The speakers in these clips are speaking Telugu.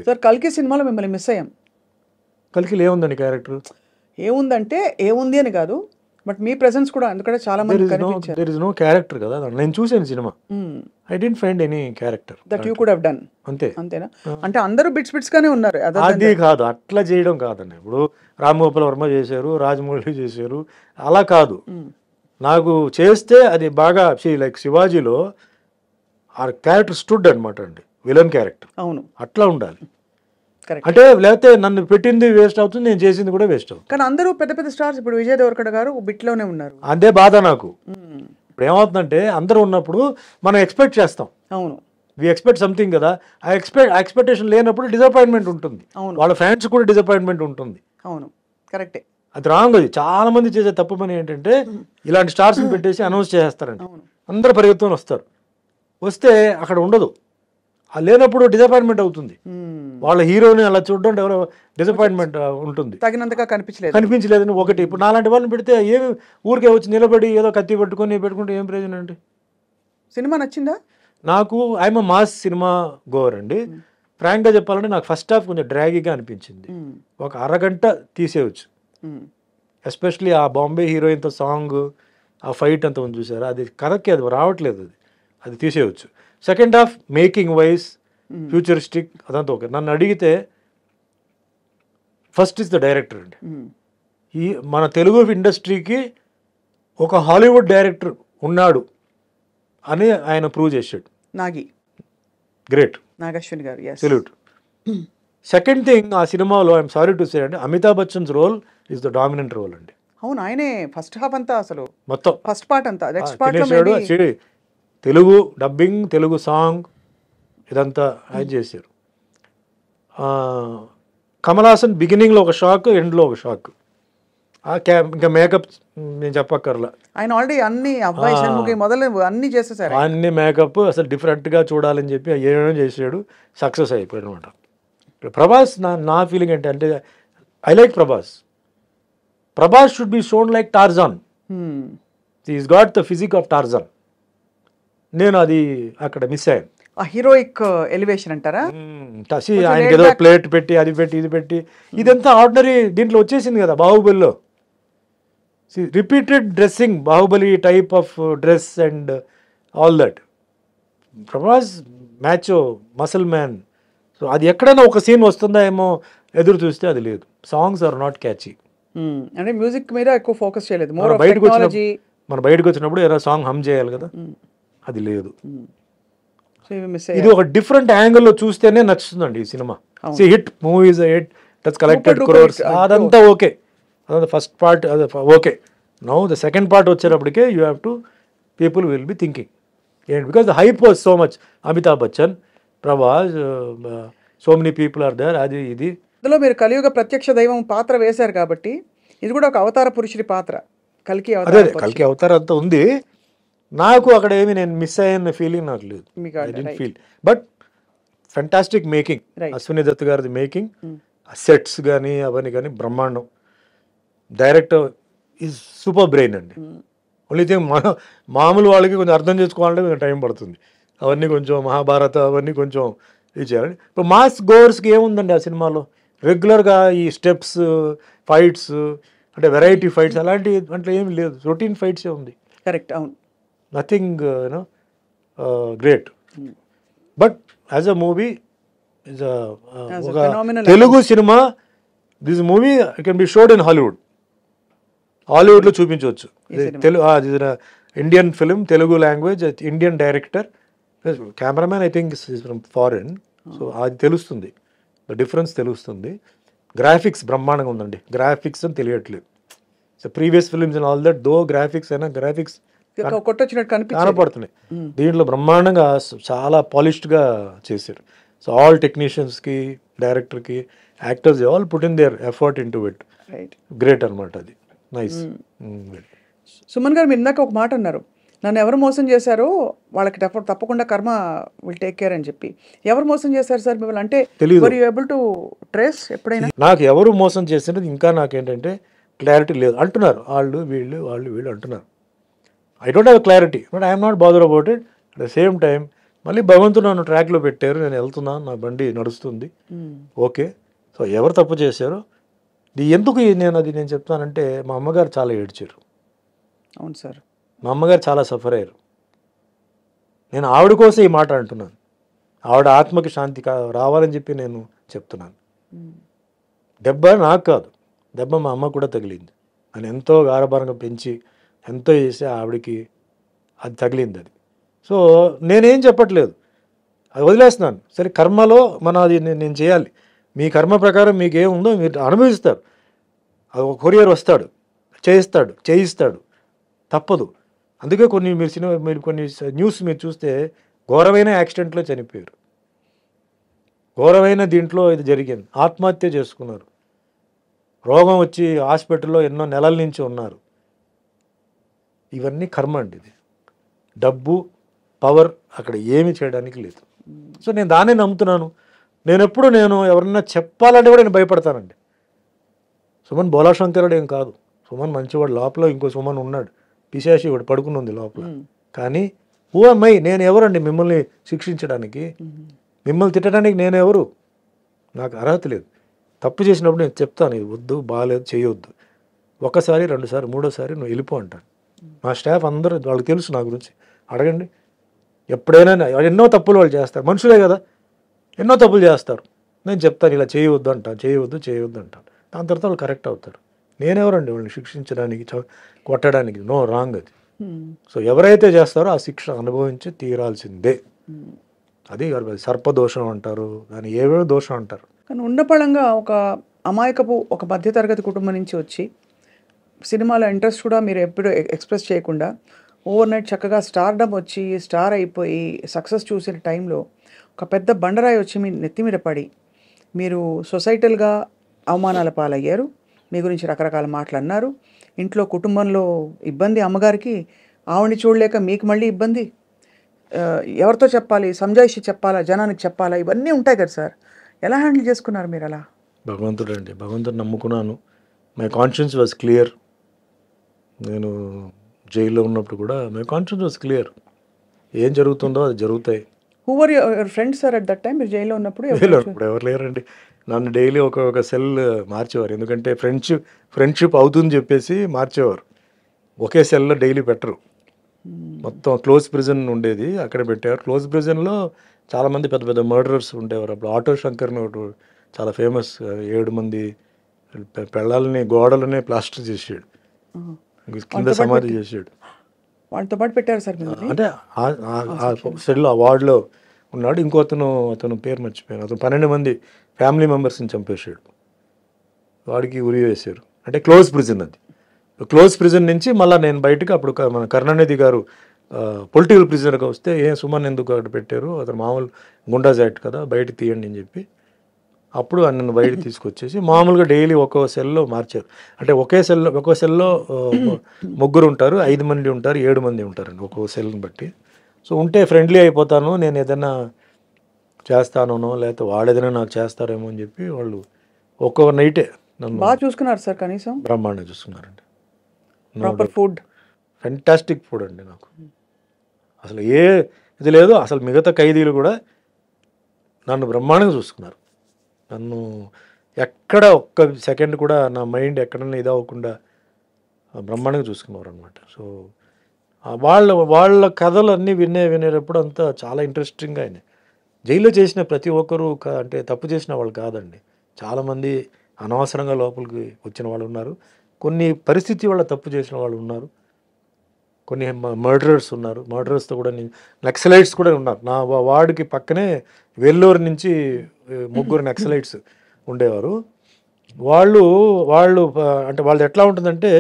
సార్ కల్కి సినిమాలో మిమ్మల్ని మిస్ అయ్యాం. కలికిలో ఏముందండి క్యారెక్టర్? ఏముందంటే ఏముంది అని కాదు, బట్ మీ ప్రెసెన్స్ కూడా ఎందుకంటే చాలా మంది కనిపించారు. దేర్ ఇస్ నో క్యారెక్టర్ కదా, నేను చూసాను cinema. I didn't find any character that you could have done. అంతే. అంతేనా? అంటే అందరూ బిట్స్ గానే ఉన్నారు. అది కాదు, అట్లా చేయడం కాదండి. ఇప్పుడు రామ్ గోపాల్ వర్మ చేశారు, రాజమౌళి చేశారు, అలా కాదు. నాకు చేస్తే అది బాగా లైక్ శివాజీలో ఆ క్యారెక్టర్ స్టూడ్ అనమాట అండి, విలన్ క్యారెక్టర్. అవును, అట్లా ఉండాలి. కరెక్ట్. అంటే లేకపోతే నన్ను పెట్టింది వేస్ట్ అవుతుంది, నేను చేసింది కూడా వేస్ట్ అవుతుంది. కానీ అందరూ పెద్ద పెద్ద స్టార్స్, ఇప్పుడు విజయ్ దేవరకొండ గారు బిట్లోనే ఉన్నారు. అదే బాధ నాకు. ఇప్పుడు ఏమవుతుందంటే అందరూ ఉన్నప్పుడు మనం ఎక్స్పెక్ట్ చేస్తాం. అవును, వి ఎక్స్పెక్ట్ సంథింగ్ కదా, ఆ ఎక్స్పెక్టేషన్ లేనప్పుడు డిసప్పాయింట్మెంట్ ఉంటుంది. అవును, వాళ్ళ ఫ్యాన్స్ కూడా డిసప్పాయింట్మెంట్ ఉంటుంది. అవును, కరెక్టే. అది రాంగ్. అది చాలా మంది చేసే తప్పు పని ఏంటంటే ఇలాంటి స్టార్స్ని పెట్టేసి అనౌన్స్ చేసేస్తారండి. అందరు పరిగెత్తుకొని వస్తారు, వస్తే అక్కడ ఉండదు. ఆ లేనప్పుడు డిసప్పాయింట్మెంట్ అవుతుంది. వాళ్ళ హీరోని అలా చూడడం ఎవరో డిసప్పాయింట్మెంట్ ఉంటుంది. తగినంతగా కనిపించలేదని ఒకటి. ఇప్పుడు నాలాంటి వాళ్ళని పెడితే ఏమి ఊరికే వచ్చి నిలబడి ఏదో కత్తి పట్టుకొని పెట్టుకుంటే ఏం ప్రయోజనం అండి? సినిమా నచ్చిందా నాకు? ఐఎమ్ మాస్ సినిమా గోవర్ అండి. ఫ్రాంక్గా చెప్పాలంటే నాకు ఫస్ట్ హాఫ్ కొంచెం డ్రాగీగా అనిపించింది. ఒక అరగంట తీసేయచ్చు. ఎస్పెషలీ ఆ బాంబే హీరోయిన్తో సాంగ్, ఆ ఫైట్ అంత ఉంది చూసారా, అది కథకి అది రావట్లేదు. అది తీసేయచ్చు. Second half making wise, futuristic, అదంతా ఓకే. నన్ను అడిగితే ఫస్ట్ ఇస్ ద డైరెక్టర్ అండి. ఈ మన తెలుగు ఇండస్ట్రీకి ఒక హాలీవుడ్ డైరెక్టర్ ఉన్నాడు అని ఆయన ప్రూవ్ చేశాడు. నాగి గ్రేట్, నాగశ్విన్ గారు. సెల్యూట్. సెకండ్ థింగ్, ఆ సినిమాలో ఐఎమ్ సారీ టు సే అండి, Amitabh Bachchan's role is the dominant role అండి. అవును, ఆయనే ఫస్ట్ హాఫ్ అంతా, అసలు మొత్తం ఫస్ట్ పార్ట్ అంతా. Next part Telugu dubbing, Telugu song, ఇదంతా ఆయన చేశారు. కమల్ హాసన్ బిగినింగ్లో ఒక షాక్, ఎండ్లో ఒక షాక్. ఇంకా మేకప్ నేను చెప్పక్కర్లా. ఆయన ఆల్రెడీ అన్ని అబ్బాయి షణ్ముఖి మొదలు అన్ని చేసేసారు. అన్ని మేకప్ అసలు డిఫరెంట్గా చూడాలని చెప్పి ఏమేమో చేసాడు, సక్సెస్ అయిపోయాడు అనమాట. ప్రభాస్ నా ఫీలింగ్ అంటే I like Prabhas. Prabhas should be shown like Tarzan. Is got the physique of Tarzan. నేను అది అక్కడ మిస్ అయ్యాను. ఆ హీరోయిక్ ఎలివేషన్ అంటారా? ఆయనకి ఏదో ప్లేట్ పెట్టి, అది పెట్టి, ఇది పెట్టి, ఇదంతా ఆర్డినరీ దీంట్లో వచ్చేసింది కదా బాహుబలిలో. Repeated dressing, Baahubali type of dress and all that. Prabhas మ్యాచో, muscle man. So అది ఎక్కడైనా ఒక సీన్ వస్తుందా ఏమో ఎదురు చూస్తే అది లేదు. Songs are not catchy. అంటే మ్యూజిక్ మీద ఎక్కువ ఫోకస్ చేయలేదు. మన బయటకు వచ్చినప్పుడు ఏదో సాంగ్ హమ్ చేయాలి కదా, అది లేదు. ఇది ఒక డిఫరెంట్ యాంగిల్లో చూస్తేనే నచ్చుతుందండి ఈ సినిమా. Hit movies, hit that's collected crores, అదంతా ఓకే. అదంతా ఫస్ట్ పార్ట్ అది okay. Now the second part వచ్చేటప్పటికే you have to people will be thinking ఏంటి, because the hype was so much. Amitabh Bachchan, Prabhas, so many people are there. అది ఇది ఇందులో మీరు కలియుగ ప్రత్యక్ష దైవం పాత్ర వేశారు కాబట్టి ఇది కూడా ఒక అవతార పురుషుడి పాత్ర. కల్కి అవతారం అంతా ఉంది. నాకు అక్కడ ఏమి నేను మిస్ అయ్యన్న ఫీలింగ్ నాకు లేదు. I don't feel. But fantastic making, Ashwini Dutt గారిది మేకింగ్, సెట్స్ కానీ అవన్నీ కానీ బ్రహ్మాండం. డైరెక్టర్ ఈజ్ సూపర్ బ్రెయిన్ అండి. ఓన్లీ థింగ్ మామూలు వాళ్ళకి కొంచెం అర్థం చేసుకోవాలంటే కొంచెం టైం పడుతుంది. అవన్నీ కొంచెం మహాభారత అవన్నీ కొంచెం ఇది చేయాలి. ఇప్పుడు మాస్ గోవర్స్కి ఏముందండి ఆ సినిమాలో? రెగ్యులర్గా ఈ స్టెప్స్, ఫైట్స్, అంటే వెరైటీ ఫైట్స్ అలాంటి అంటే ఏమి లేదు. రొటీన్ ఫైట్సే ఉంది. కరెక్ట్, అవును. Nothing you know great. But as a movie is ఒక తెలుగు సినిమా. This movie can be showed in హాలీవుడ్లో చూపించవచ్చు. Indian film, Telugu language, Indian director, cameraman I think is from foreign. So అది తెలుస్తుంది, ద డిఫరెన్స్ తెలుస్తుంది. గ్రాఫిక్స్ బ్రహ్మాండంగా ఉందండి. గ్రాఫిక్స్ అని తెలియట్లేదు. So previous films and all that, though graphics అయినా గ్రాఫిక్స్ కనపడుతున్నాయి. దీంట్లో బ్రహ్మాండంగా చాలా పాలిష్డ్గా చేశారు. సో ఆల్ టెక్నీషియన్స్కి, డైరెక్టర్కి, actors all put in there effort in to it. Great అనమాట. అది నైస్. సుమన్ గారు, మీరు ఇందాక ఒక మాట అన్నారు, నన్ను ఎవరు మోసం చేశారో వాళ్ళకి తప్పకుండా కర్మ విల్ టేక్ కేర్ అని చెప్పి. ఎవరు మోసం చేశారు సార్ మిమ్మల్ని? అంటే were you able to trace ఎప్పుడైనా? నాకు ఎవరు మోసం చేసినది ఇంకా నాకేంటంటే క్లారిటీ లేదు. అంటున్నారు వాళ్ళు వీళ్ళు అంటున్నారు. I don't have a clarity, but I am not bothered about it. At the same time, మళ్ళీ భగవంతుడు నన్ను ట్రాక్లో పెట్టారు, నేను వెళ్తున్నాను, నా బండి నడుస్తుంది, ఓకే. సో ఎవరు తప్పు చేశారో ఎందుకు నేను చెప్తానంటే మా అమ్మగారు చాలా ఏడ్చారు. అవును సార్. మా అమ్మగారు చాలా సఫర్ అయ్యారు. నేను ఆవిడ కోసం ఈ మాట అంటున్నాను. ఆవిడ ఆత్మకి శాంతి రావాలని చెప్పి నేను చెప్తున్నాను. దెబ్బ నాకు కాదు, దెబ్బ మా అమ్మ కూడా తగిలింది. నేను ఎంతో గారభారంగా పెంచి ఎంతో చేసి ఆవిడకి అది తగిలింది. అది సో నేనేం చెప్పట్లేదు, అది వదిలేస్తున్నాను. సరే కర్మలో అది నేను చేయాలి. మీ కర్మ ప్రకారం మీకు ఏముందో మీరు అనుభవిస్తారు. అది ఒక కొరియర్ వస్తాడు, చేయిస్తాడు, తప్పదు. అందుకే మీరు కొన్ని న్యూస్ మీరు చూస్తే ఘోరమైన యాక్సిడెంట్లో చనిపోయారు, ఘోరమైన దీంట్లో ఇది జరిగింది, ఆత్మహత్య చేసుకున్నారు, రోగం వచ్చి హాస్పిటల్లో ఎన్నో నెలల నుంచి ఉన్నారు. ఇవన్నీ కర్మ అండి. ఇది డబ్బు, పవర్ అక్కడ ఏమీ చేయడానికి లేదు. సో నేను దాన్నే నమ్ముతున్నాను. నేను ఎవరన్నా చెప్పాలంటే కూడా నేను భయపడతానండి. సుమన్ బోలాశంకరుడు ఏం కాదు, సుమన్ మంచివాడు. లోపల ఇంకో సుమన్ ఉన్నాడు, పిశాచి వాడు పడుకుని ఉంది లోపల. కానీ ఓ అమ్మాయి నేను ఎవరండి మిమ్మల్ని శిక్షించడానికి, మిమ్మల్ని తిట్టడానికి నేను ఎవరు? నాకు అర్హత లేదు. తప్పు చేసినప్పుడు నేను చెప్తాను, ఇది వద్దు, బాగాలేదు, చేయొద్దు. ఒకసారి, రెండుసారి, మూడోసారి నువ్వు వెళ్ళిపో అంటాను. మా స్టాఫ్ అందరూ వాళ్ళకి తెలుసు నా గురించి, అడగండి. ఎప్పుడైనా ఎన్నో తప్పులు వాళ్ళు చేస్తారు, మనుషులే కదా, ఎన్నో తప్పులు చేస్తారు. నేను చెప్తాను ఇలా చేయవద్దు అంటాను, చేయవద్దు అంటాను. దాని తర్వాత వాళ్ళు కరెక్ట్ అవుతారు. నేనెవరండి వాళ్ళని శిక్షించడానికి, కొట్టడానికి? నో, రాంగ్ అది. సో ఎవరైతే చేస్తారో ఆ శిక్ష అనుభవించి తీరాల్సిందే. అది సర్పదోషం అంటారు, దాన్ని ఏవేవో దోషం అంటారు. కానీ ఉండపళంగా ఒక అమాయకపు ఒక మధ్యతరగతి కుటుంబం నుంచి వచ్చి సినిమాలో ఇంట్రెస్ట్ కూడా మీరు ఎప్పుడు ఎక్స్ప్రెస్ చేయకుండా ఓవర్ నైట్ చక్కగా స్టార్డమ్ వచ్చి స్టార్ అయిపోయి సక్సెస్ చూసిన టైంలో ఒక పెద్ద బండరాయి వచ్చి మీ నెత్తి మీద పడి మీరు సొసైటల్గా అవమానాల పాలయ్యారు. మీ గురించి రకరకాల మాటలు అన్నారు. ఇంట్లో కుటుంబంలో ఇబ్బంది, అమ్మగారికి ఆవిడని చూడలేక మీకు మళ్ళీ ఇబ్బంది. ఎవరితో చెప్పాలి, సంజాయిషి చెప్పాలా, జనానికి చెప్పాలా, ఇవన్నీ ఉంటాయి కదా సార్. ఎలా హ్యాండిల్ చేసుకున్నారు మీరు అలా? భగవంతుడు నమ్ముకున్నాను. My conscience was clear. నేను జైల్లో ఉన్నప్పుడు కూడా మై కాన్షియన్స్ వాజ్ క్లియర్. ఏం జరుగుతుందో అది జరుగుతాయి. Who were your friends sir at that time? మీరు జైల్లో ఉన్నప్పుడు ఎవరు లేరండి. నన్ను డైలీ ఒక సెల్ మార్చేవారు. ఎందుకంటే ఫ్రెండ్షిప్ అవుతుందని చెప్పేసి మార్చేవారు. ఒకే సెల్లో డైలీ పెట్టరు. మొత్తం క్లోజ్ ప్రిజన్ ఉండేది, అక్కడ పెట్టేవారు. క్లోజ్ ప్రిజన్లో చాలామంది పెద్ద పెద్ద మర్డరర్స్ ఉండేవారు. అప్పుడు ఆటో శంకర్ని ఒకటి చాలా ఫేమస్, 7 మంది పెళ్ళాలని గోడలనే ప్లాస్టర్ చేసాడు, కింద సమాధి చేసాడు. వాళ్ళతో పాటు పెట్టారు సార్? అంటే ఆ సెల్లో, ఆ వార్డులో ఉన్నాడు. అతను పేరు మర్చిపోయాను. అతను 12 మంది ఫ్యామిలీ మెంబర్స్ని చంపేశాడు. వాడికి ఉరి వేశారు. అంటే క్లోజ్ ప్రిజన్ అది. క్లోజ్ ప్రిజన్ నుంచి మళ్ళీ నేను బయటకు, అప్పుడు మన కరుణానిధి గారు పొలిటికల్ ప్రిజనర్గా వస్తే సుమన్ ఎందుకు అక్కడ పెట్టారు, అతను మామూలు గుండాజ్ యాక్ట్ కదా, బయట తీయండి అని చెప్పి అప్పుడు నన్ను బయట తీసుకొచ్చేసి మామూలుగా డైలీ ఒక్కో సెల్లో మార్చారు. అంటే ఒక్కో సెల్లో ముగ్గురు ఉంటారు, 5 మంది ఉంటారు, 7 మంది ఉంటారండి ఒక్కో సెల్ని బట్టి. సో ఉంటే ఫ్రెండ్లీ అయిపోతాను, నేను ఏదైనా చేస్తానో లేకపోతే వాళ్ళు ఏదైనా నాకు చేస్తారేమో అని చెప్పి వాళ్ళు ఒక్కొక్క నైటే నన్ను బాగా చూసుకున్నారు సార్. కనీసం బ్రహ్మాండంగా చూసుకున్నారండి. ప్రాపర్ ఫుడ్, ఫెంటాస్టిక్ ఫుడ్ అండి. నాకు అసలు ఇది లేదు. అసలు మిగతా ఖైదీలు కూడా నన్ను బ్రహ్మాండంగా చూసుకున్నారు. నన్ను ఎక్కడ ఒక్క సెకండ్ కూడా నా మైండ్ ఎక్కడన్నా ఇది అవ్వకుండా బ్రహ్మాండంగా చూసుకున్నారు అనమాట. సో వాళ్ళ కథలు అన్నీ వినేటప్పుడు అంతా చాలా ఇంట్రెస్టింగ్గా అయినాయి. జైల్లో చేసిన ప్రతి ఒక్కరూ అంటే తప్పు చేసిన వాళ్ళు కాదండి. చాలామంది అనవసరంగా లోపలికి వచ్చిన వాళ్ళు ఉన్నారు, కొన్ని పరిస్థితి వల్ల తప్పు చేసిన వాళ్ళు ఉన్నారు, కొన్ని మర్డరర్స్ ఉన్నారు. మర్డరర్స్తో కూడా నక్సలైట్స్ కూడా ఉన్నారు. నా వార్డుకి పక్కనే వెల్లూరు నుంచి 3 నక్సలైట్స్ ఉండేవారు. వాళ్ళు అంటే వాళ్ళది ఎట్లా ఉంటుందంటే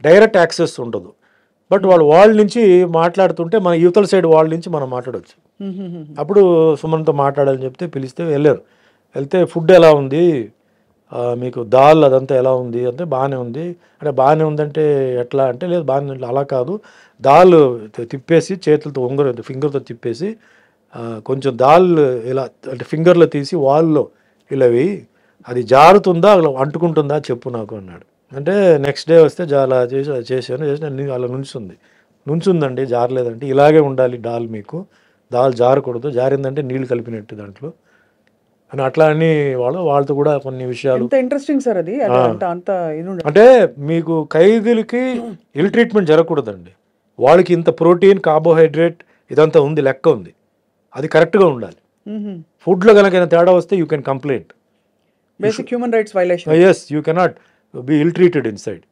డైరెక్ట్ యాక్సెస్ ఉండదు. బట్ వాళ్ళ నుంచి మాట్లాడుతుంటే మన యువతల సైడ్ వాళ్ళ నుంచి మనం మాట్లాడవచ్చు. అప్పుడు సుమన్తో మాట్లాడాలని చెప్తే పిలిస్తే వెళ్తే ఫుడ్ ఎలా ఉంది, మీకు దాల్ అదంతా ఎలా ఉంది అంటే బాగానే ఉంది. అంటే బాగానే ఉందంటే ఎట్లా అంటే లేదు బాగానే ఉంది. అలా కాదు, దాల్ తిప్పేసి చేతులతో ఫింగర్తో తిప్పేసి కొంచెం దాల్ ఇలా అంటే ఫింగర్లో తీసి వాల్లో ఇలా వేయి, అది జారుతుందా అలా అంటుకుంటుందా చెప్పు నాకు అన్నాడు. అంటే నెక్స్ట్ డే వస్తే అలా చేశాను అలా నుంచుందండి, జారలేదంటే ఇలాగే ఉండాలి డాల్ మీకు, దాల్ జారకూడదు, జారిందంటే నీళ్లు కలిపినట్టు దాంట్లో అని అట్లా అని వాళ్ళతో కూడా కొన్ని విషయాలు. ఎంత ఇంట్రెస్టింగ్ సార్ అది, అంత ఇది ఉండదు. అంటే మీకు ఖైదీలకి ఇల్ ట్రీట్మెంట్ జరగకూడదండి. వాళ్ళకి ఇంత ప్రోటీన్, కార్బోహైడ్రేట్ ఇదంతా ఉంది, లెక్క ఉంది, అది కరెక్ట్గా ఉండాలి. ఫుడ్లో కనుక తేడా వస్తే you can complaint. Basic human rights violation. Yes, you cannot be ill treated in side.